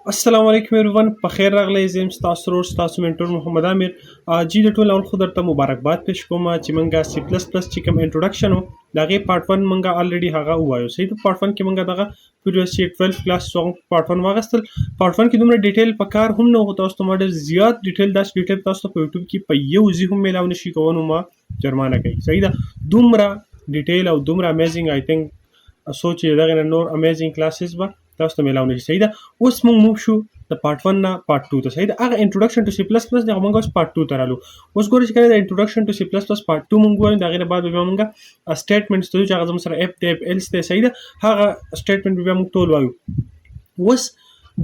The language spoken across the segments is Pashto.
السلام علیکم ایوریون په خیر راغلی زم تاسو ورور تاسو منټور محمد امیر جی د ټول اول خو درته مبارکباد پیش کوم چې مونږه سی پلس پلس چې کوم انټروډکشن و دغه پارت 1 مونږه الریډي هغه وایو صحیح د پارت 1 کې مونږه دغه پریویس 12 کلاس سو پارت 1 واغستل پارت 1 کې دومره ډیټیل په کار هم نه هو تاسو ته ماډل زیات ډیټیل تاسو په یوټیوب کې په یو ځای هم ملاو نشي کوونو ما جرمانه کوي صحیح ده دومره ډیټیل او دومره امیزنګ آی تھنک سوچ دغه نور امیزنګ کلاسز به تاسو ته ملاو نشي صحیح ده اوس مونږ موو شو د پارت 1 نه پارت 2 ته صحیح ده هغه انټروډکشن ټو سی پلس پلس د موږ اوس پارت 2 ته رالو اوس ګورئ چې کله د انټروډکشن ټو سی پلس پلس پارت 2 موږ وایو دا غیر بعد به موږ سټیټمنټس ته چې هغه زموږ سره اف ته ایلس ته صحیح ده هغه سټیټمنټ به موږ ټول وایو اوس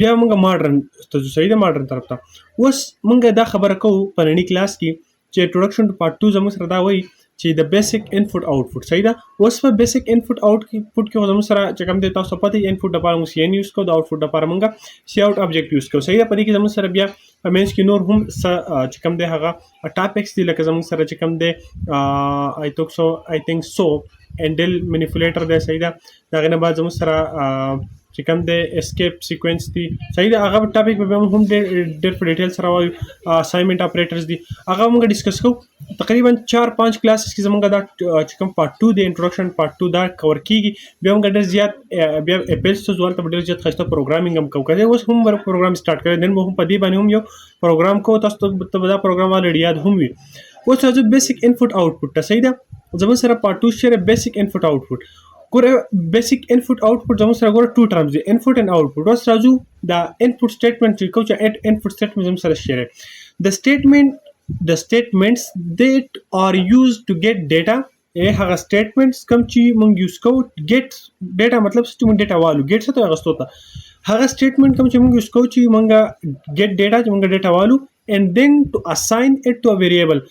بیا موږ ماډرن ته صحیح ده ماډرن طرف ته اوس موږ دا خبره کوو په نړۍ کلاس کې چې انټروډکشن ټو پارت 2 زموږ سره دا وایي چې د بیسیک انپوټ آوټپوټ صحیح ده اوس په بیسیک انپوټ آوټپوټ کې زموږ سره چې کوم دی تاسو پته انپوټ لپاره موږ سی ان یوز کوو د آوټپوټ لپاره موږ سی اوټ ابجیکټ یوز کوو صحیح ده په دې کې زموږ سره بیا په مینس کې نور هم چې کوم دی هغه ټاپکس دي لکه زموږ سره چې کوم دی آی تھنک سو انډل منیپولیټر دی صحیح ده دا غنه بعد زموږ سره چې کوم دی اسکیپ سیکوینس دي صحیح ده هغه ټاپک به هم ډېر په ډیټیل سره وایو اساینمنت اپریټرز دي هغه موږ ډیسکس کوو تقریبا 4-5 کلاسز کې زموږ دا چې کوم پارت 2 دی انټروډکشن پارت 2 دا کور کیږي بیا موږ ډېر زیات بیا اپیلز ته ځوال ته ډېر زیات خسته پروګرامینګ هم کوو کله اوس هم پروګرام سٹارټ کړی دن هم په دې باندې هم یو پروګرام کوو تاسو ته دا پروګرام الریډي یاد هم وي اوس راځو بیسیک انپوټ آوټپوټ ته صحیح ده زموږ سره پارت 2 شته بیسیک انپوټ آوټپوټ ګوره بیسیک انپوټ آوټپوټ زموږ سره ګوره 2 ټرمز دي انپوټ اینڈ آوټپوټ اوس راځو دا انپوټ سټیټمنټ چې کوم چې انپوټ سټیټمنټ زموږ سره شته the statements that are used to get data هغه statements کوم چې موږ یوز کوو get data مطلب چې موږ data والو get څه ته غوښتو ته هغه statement کوم چې موږ یوز کوو چې موږ get data چې موږ data والو and then to assign it to a variable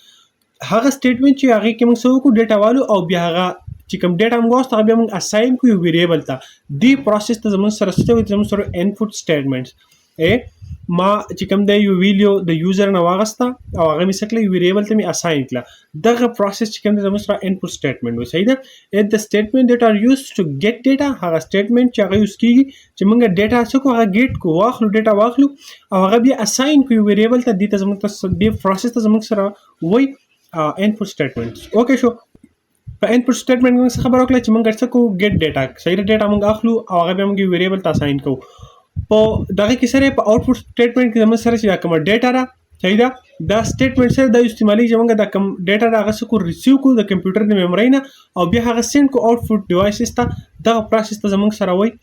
هغه statement چې هغه کې موږ څه وکړو data والو او بیا هغه چې کوم ډیټا موږ واستو بیا موږ اساین کوو ویریبل ته دی پروسس ته زموږ سره څه وایي زموږ سره انپوټ سټیټمنټس ما چې کوم دی یو ویډیو د یوزر نه واغسته او هغه مې څه کړل ویریبل ته مې اساین کړه دغه پروسس چې کوم دی زموږ سره انپوټ سټیټمنټ وایي صحیح ده د سټیټمنټ دیټ آر یوز ټو ګیټ ډیټا هغه سټیټمنټ چې هغه یوز کیږي چې موږ ډیټا څه کوو هغه ګیټ کوو واخلو ډیټا واخلو او هغه بیا اساین کوو ویریبل ته دې ته زموږ دی پروسس ته زموږ سره وایي انپوټ سټیټمنټ اوکې شو په انپوټ سټیټمنټ موږ څه خبر وکړه چې موږ څه کوو ګیټ ډیټا صحیح ډیټا موږ اخلو او هغه بیا موږ ویریبل ته اساین کوو په دغه کې سره په آوټپوټ سټیټمنټ کې زموږ سره چې دا کوم ډیټا را صحیح ده دا سټیټمنټ سره د استعمالي چې موږ دا کوم ډیټا را هغه څه کو ریسیو کو د کمپیوټر د میموري نه او بیا هغه سند کو آوټپوټ ډیوایسز ته دغه پروسس ته زموږ سره وایي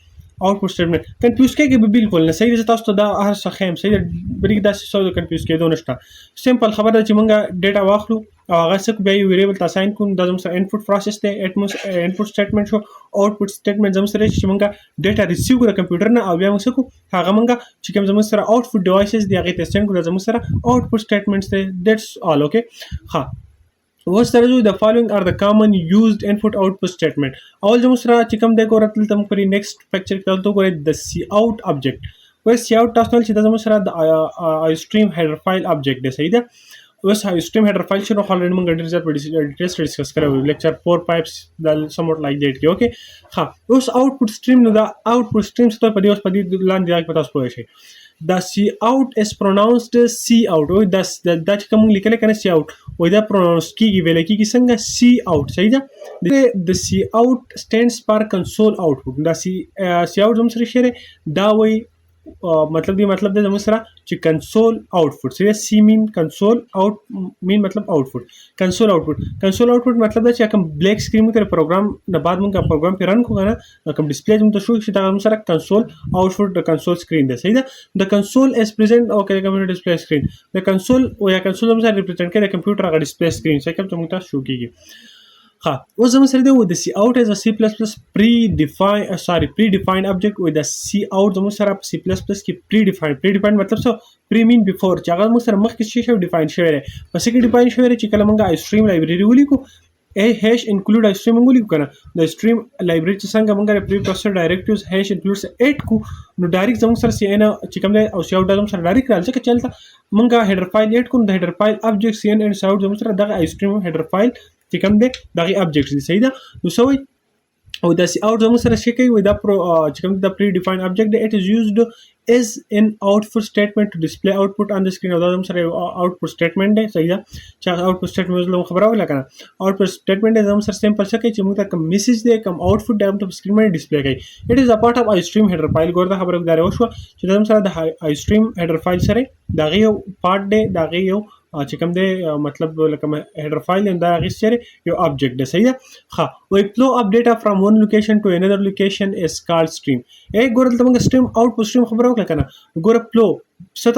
آوټپوټ سټیټمنټ کنفیوز کېږي به بالکل نه صحیح ده تاسو ته دا هر څه خیم صحیح ده بریک دا څه د کنفیوز کېدو نشته سمپل خبره ده چې موږ ډیټا واخلو او هغه څه بیا یو ویریبل ته اساین کوو دا زموږ سره انپوټ پروسس دی انپوټ سټیټمنټ شو آوټپوټ سټیټمنټ زموږ سره چې موږ ډیټا ریسیو کړو کمپیوټر نه او بیا موږ څه کوو هغه موږ چې کوم زموږ سره آوټپوټ ډیوایسز دی هغه ته سند کړو زموږ سره آوټپوټ سټیټمنټس دی دیټس آل اوکې ها اوس سره جو د فالوینګ ار د کامن یوزډ انپوټ آوټپوټ سټیټمنټ اول زموږ سره چې کوم دی ګوره دلته موږ پرې نیکسټ پکچر کې دلته ګوره د سی آوټ ابجیکټ وایي سی آوټ تاسو چې دا زموږ سره د iostream header file object دی صحیح ده اوس iostream header file شنو خلل موږ ډېر زیات په ډیټیلز ډیسکس کړو لیکچر 4 پایپس د سموټ لایک دیټ کې اوکې ها اوس آوټپوټ سټریم نو دا آوټپوټ سټریم څه په دې اوس په دې لاندې راځي په تاسو پوه شئ دا سی آوټ از پروناونسډ سی آوټ او دا چې کوم لیکل کنه سی آوټ وای دا پروناونس کیږي ویل کیږي څنګه سی آوټ صحیح ده د سی آوټ سټینډز فار کنسول آوټپوټ دا سی آوټ زموږ سره شری دا وای مطلب دی زموږ سره چې کنسول آوټپوټ صحیح سی مین کنسول آوټ مین مطلب آوټپوټ کنسول آوټپوټ مطلب دا چې کوم بلیک سکرین ته پروګرام نه بعد موږ پروګرام په رن کوو نه کوم ډسپلی زموږ ته شو چې دا زموږ سره کنسول آوټپوټ د کنسول سکرین دی صحیح ده د کنسول از پریزنٹ او کمپیوټر ډسپلی سکرین د کنسول او یا کنسول زموږ سره ریپرزینټ کوي د کمپیوټر غو ډسپلی سکرین څخه کوم موږ ته شو کیږي ها اوس زموږ سره دی د سی آوټ از ا سی پلس پلس پری ډیفاینډ ابجیکټ او د سی آوټ زموږ سره په سی پلس پلس کې پری ډیفاینډ مطلب څه پری مین بیفور چې هغه موږ سره مخکې شي ډیفاین شوی دی په څه کې ډیفاین شوی دی چې کله موږ iostream لایبرری ولیکو هیش انکلود iostream موږ ولیکو کنه د iostream لایبرری چې څنګه موږ پری پروسیسر ډایرکټیوز هیش انکلودز 8 کو نو ډایرکټ زموږ سره سی ان چې کوم دی او سی آوټ زموږ سره ډایرکټ راځي چې چلته موږ هیډر فایل 8 کو د هیډر فایل ابجیکټ سی ان اینڈ سی آوټ زموږ سره دغه iostream هیډر فایل چې کوم دی دغه ابجیکټ دی صحیح ده نو سوي او دا سی اوټ زموږ سره شي کوي وای دا چې کوم د پری ډیفاینډ آبجیکټ دی اټ از یوزډ از ان آوټپوټ سټیټمنټ ټو ډسپلی آوټپوټ آن د سکرین. او دا زموږ سره آوټپوټ سټیټمنټ دی صحیح ده چې هغه آوټپوټ سټیټمنټ زموږ خبره وکړه کنه. آوټپوټ سټیټمنټ دی زموږ سره سمپل څه کوي چې موږ ته کوم میسج دی کوم آوټپوټ دی هم په سکرین باندې ډسپلی کوي. اټ از ا پارت اف iostream header file. ګور دا خبره دار وشو چې زموږ سره د iostream header file سره دا یو پارت دی دا یو چې کوم دی مطلب لکه هیډر فایل دا هغه سره یو آبجیکټ دی صحیح ده. ها وی فلو اف ډیټا فرام ون لوکیشن ټو انذر لوکیشن از کالډ سټریم. ګور دلته موږ سټریم اوټ پوټ سټریم خبره وکړه کنه. ګور فلو څه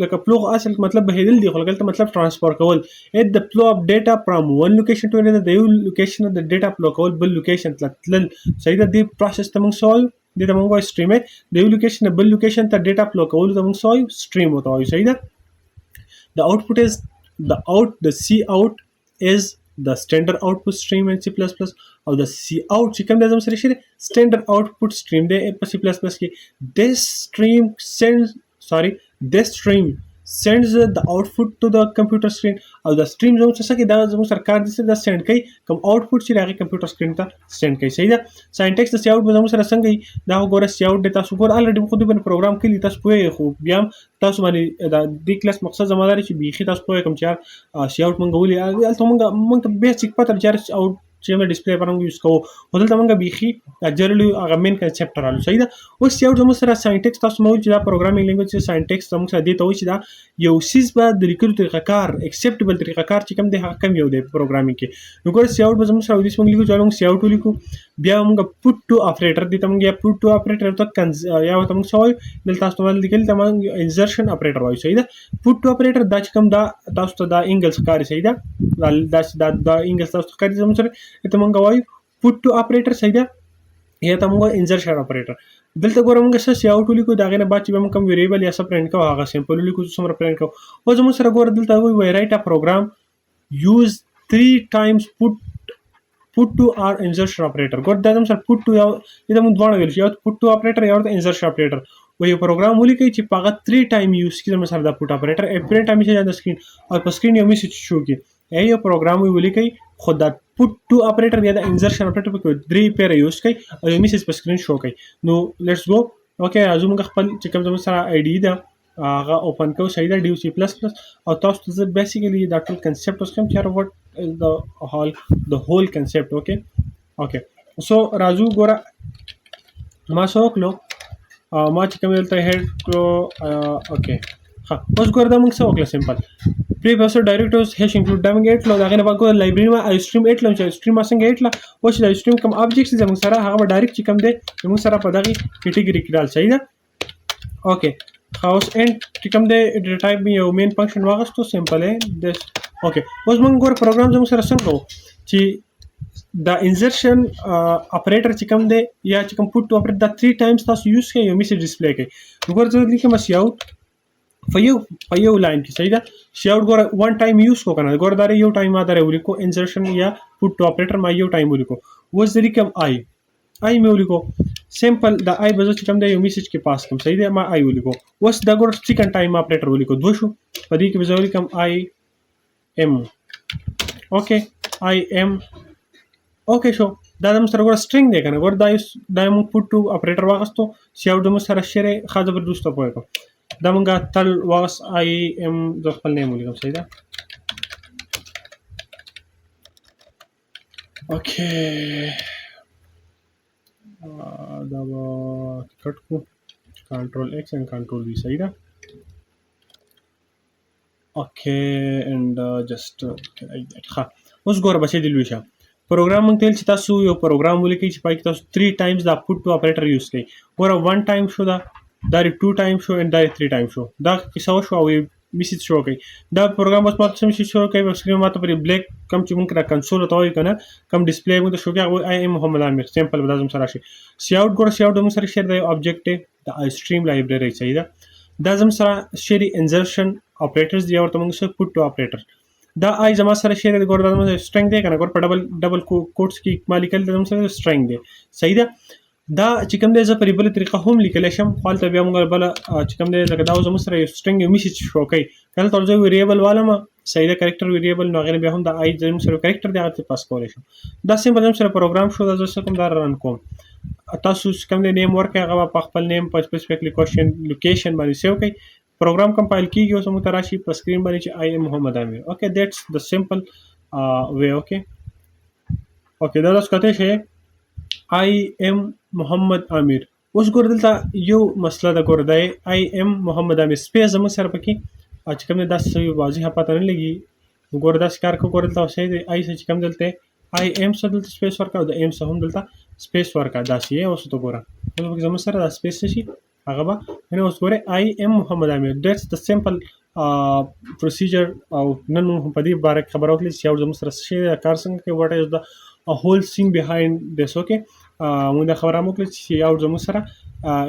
لکه فلو اصل مطلب بهیدل دی خو لکه مطلب ترانسفر کول. اټ د فلو اف ډیټا فرام ون لوکیشن ټو انذر د یو لوکیشن د ډیټا فلو کول بل لوکیشن تلل صحیح ده. دی پروسس ته موږ سوال د موږ سټریم د یو لوکیشن بل لوکیشن ته ډیټا فلو کول د موږ سوال سټریم وته وایي صحیح ده. the output is the cout is the standard output stream in C++ or the cout چې کوم د زم سره شي standard output stream دی په C++ کې. this stream sends the output to the computer screen او the stream زموږ څه کې دا زموږ سره کار دي دا سند کوي کوم output چې راغی کمپیوټر سکرین ته سند کوي صحیح ده. ساينټکس د سیاوټ به زموږ سره څنګه دا وګوره سیاوټ د تاسو ګور الریډي خو دې پروګرام کې تاسو پوهه خو بیا تاسو باندې د دې کلاس مقصد زموږ چې بيخي تاسو پوهه کوم چې سیاوټ مونږ ولې الته مونږ بیسیک پاتر چارج او چې موږ ډسپلی باندې یوز کوو ودلته موږ بيخي جرلی هغه مین کنسپټ رالو صحیح ده. اوس یو زموږ سره ساينټکس تاسو مو چې دا پروګرامینګ لینګویج ساينټکس زموږ سره دی ته وایي چې دا یو سیس به د لیکلو طریقه کار اکسپټیبل طریقه کار چې کوم دی هغه کم یو دی پروګرامینګ کې. نو ګور سیاوټ به زموږ سره د موږ لیکو ځلون سیاوټ لیکو بیا موږ پټ ټو اپریټر دی ته موږ پټ ټو اپریټر ته یا ته موږ سوال دلته تاسو ول لیکل ته موږ انسرشن اپریټر وایي صحیح ده. پټ ټو اپریټر دا چې کوم دا تاسو ته دا انګلز کاری صحیح ده دا انګلز تاسو کاری زموږ سره ته موږ وایو put to operator صحیح ده یا ته موږ insertion operator. دلته ګورم موږ څه سیاوټ لیکو دا غنه بعد چې موږ کوم ویریبل یا څه پرینټ کوو هغه سمپل لیکو چې څومره پرینټ کوو. او زموږ سره ګور دلته وایي write a program use 3 times put to or insertion operator. ګور دا زموږ سره put to یا دا موږ دوه ویل شي put to operator یا insertion operator و یو پروګرام ولیکي چې پاغه 3 ټایم یوز کړي زموږ سره دا put operator پرینټ همیشه د سکرین او په سکرین یو میسج شو کی یو پروګرام ولیکي خو دا put to operator یا د insertion operator په 3 پیر یوز کوي او یو میسج په سکرین شو کوي. نو لیټس گو اوکې ازوم خپل چې کوم زموږ سره آی ډی دا هغه اوپن کوو صحیح ده ډیو سی پلس پلس او تاسو ته بیسیکلی دا ټول کنسپټ اوس کوم چې وات از د هول کنسپټ اوکې سو راځو ګوره ما سو کلو ما چې کوم دلته هډ کړو اوکې ها اوس ګوره دا موږ څه وکړو سمپل previous directives hash include daming 8 لو دا غنه باندې لایبرری ما iostream 8 لم چې stream څنګه 8 لا او چې iostream کوم objects زموږ سره هغه ډایرکټ چې کوم دی زموږ سره په دغه کټګوري کې ډال صحیح ده اوکې خاص اند چې کوم دی ډیټا ټایپ یو مین فنکشن واغستو سمپل دی اوکې اوس موږ ګور پروګرام زموږ سره څنګه چې دا انسرشن اپریټر چې کوم دی یا چې کوم پټ ټو اپریټ دا 3 ټایمز تاسو یوز کوئ یو میسج ډسپلی کوي وګور زه لیکم سیاوټ په یو لاین کې صحیح ده سیاوټ ګور وان ټایم یوز کو کنه ګور دار یو ټایم ما دار ولیکو انسرشن یا پټ ټو اپریټر ما یو ټایم ولیکو وز ذری کوم آی مې ولیکو سمپل دا آی بزو چې کوم دی یو میسج کې پاس کوم صحیح ده ما آی ولیکو وس دا ګور سیکنډ ټایم اپریټر ولیکو دوه شو په دې کې بزو ولیکم آی ام اوکې آی ام اوکې شو دا د سره ګور سټرینګ دی کنه ګور دا موږ پټ ټو اپریټر واغستو سیاوټ د سره شری خاطر دوسته پوهه دا مونږه تل واس آی ام د خپل نیم ولیکم صحیح ده اوکې دا کټ کو کنټرول ایکس اینڈ کنټرول وی صحیح ده اوکې اینڈ جست ها اوس ګور بچی دی لوي شه پروګرام مونږ تل چې تاسو یو پروګرام ولیکئ چې پای کې تاسو 3 ټایمز دا پټ ټو اپریټر یوز کړئ ګور 1 ټایم شو دا 2 ټایم شو and دا 3 ټایم شو دا کیسه شو او میسج شو کوي دا پروګرام اوس ماته سم شو کوي په سکرین ماته پر بلیک کم چې مونږ را کنسول ته وای کنه کم ډسپلی مونږ شو کوي آی ام محمد عامر سمپل بدازم سره شي سیاوټ ګور سیاوټ مونږ سره شیر دی آبجیکټ د iostream لایبرری صحیح ده دا زم سره شری انسرشن اپریټرز دی او ته مونږ سره پټ ټو اپریټر دا آی زما سره شیر دی ګور دا سټرینګ دی کنه ګور په ډبل کوټس کې مالیکل د زم سره سټرینګ دی صحیح ده دا چې کوم دی زه په بله طریقه هم لیکلی شم، خو هلته بیا موږ بله چې کوم دی لکه دا اوس زموږ سره یو سټرنګ یو میسج شو کوي، که دلته ورځه ویریبل والمه صحیح ده کریکټر ویریبل، نو هغې نه بیا هم د آی زموږ سره کریکټر دی هغه ته پاس کولی شم. دا سمپل زموږ سره پروګرام شو، دا زه څه کوم دا رن کوم. تاسو چې کوم دی نیم ورکړئ هغه به په خپل نیم په سپیسیفیک لوکیشن باندې سیو کړئ. پروګرام کمپایل کېږي، اوس موږ ته راشي په سکرین باندې چې آی ایم محمد امیر. اوکې دیټس د سمپل وی. اوکې دا تاسو کتلی شئ آی ایم محمد امیر. اوس ګوره دلته یو مسله ده، ګوره دا آی ایم محمد امیر سپیس زموږ سره پکې چې کوم دی داسې واضحه پته نه لګي. ګوره داسې کار کوو، ګوره دلته صحیح دی آی څه چې کوم دلته آی ایم څه دلته سپیس ورکړه او د ایم څه هم دلته سپیس ورکړه، داسې یې. اوس ته ګوره اوس پکې زموږ سره دا سپیس څه شي هغه به یعنې اوس ګورئ آی ایم محمد امیر. دیټس د سمپل پروسیجر. او نن موږ په دې باره کې خبره وکړله چې یو زموږ سره څه شی دی، کار څنګه کوي، واټ از د a whole thing behind this. Okay, موږ دا خبره وکړه چې یو زموږ سره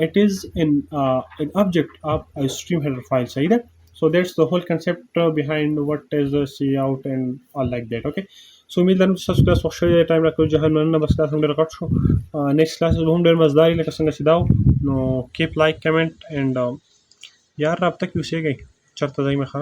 it is an object of a stream header file. صحیح ده. So that's the whole concept behind what is the cout and all like that. Okay, so امید لرم چې تاسو کلاس وخت شوی دی، ټایم راکړو جهل مننه. بس کلاس هم ډېر غټ شو، نیکسټ کلاس به هم ډېر مزدار وي لکه څنګه چې دا و. نو کیپ لایک کمنټ اینډ یار رابطه کې اوسېږئ چېرته ځئ مې ښه.